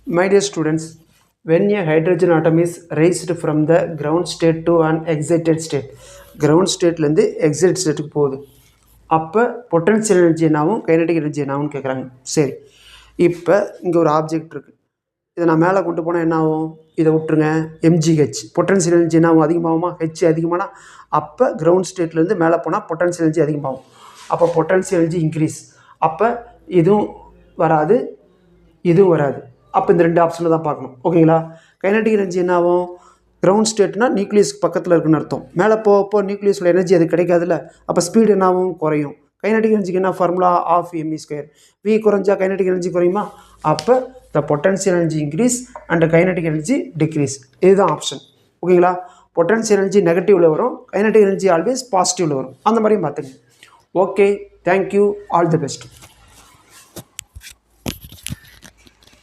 My dear students, when a hydrogen atom is raised from the ground state to an excited state, ground stateலேருந்து excited ஸ்டேட்டுக்கு போகுது. அப்போ potential energy என்னாகும், kinetic energy என்னாகும்னு கேட்குறாங்க. சரி, இப்போ இங்கே ஒரு ஆப்ஜெக்ட் இருக்குது. இதை நான் மேலே கொண்டு போனால் என்ன ஆகும்? இதை விட்டுருங்க. எம்ஜிஹெச் பொட்டன்ஷியல் எனர்ஜி என்னாகும்? அதிகமாகுமா? ஹெச் அதிகமானா அப்போ கிரவுண்ட் ஸ்டேட்லேருந்து மேலே போனால் பொட்டன்ஷியல் எனர்ஜி அதிகமாகும். அப்போ பொட்டன்ஷியல் எனர்ஜி இன்க்ரீஸ். அப்போ இதுவும் வராது, இதுவும் வராது. அப்போ இந்த ரெண்டு ஆப்ஷனில் தான் பார்க்கணும். ஓகேங்களா? கைனடிக் எனர்ஜி என்ன ஆகும்? கிரவுண்ட் ஸ்டேட்னா நியூக்ளியஸ் பக்கத்தில் இருக்குன்னு அர்த்தம். மேலே போகப்போ நியூக்ளியஸில் எனர்ஜி அது கிடைக்காதுல்ல, அப்போ ஸ்பீடு என்ன ஆகும்? குறையும். கைனடிக் எனர்ஜிக்கு என்ன ஃபார்முலா? Half mv². v குறைஞ்சா கைனடிக் எனர்ஜி குறையுமா? அப்போ the potential energy increase and kinetic energy decrease. இதுதான் ஆப்ஷன். ஓகேங்களா? பொட்டன்ஷியல் எனர்ஜி நெகட்டிவில் வரும், கைனடிக் எனர்ஜி ஆல்வேஸ் பாசிட்டிவில் வரும். அந்த மாதிரி பார்த்துங்க. Okay, thank you, all the best.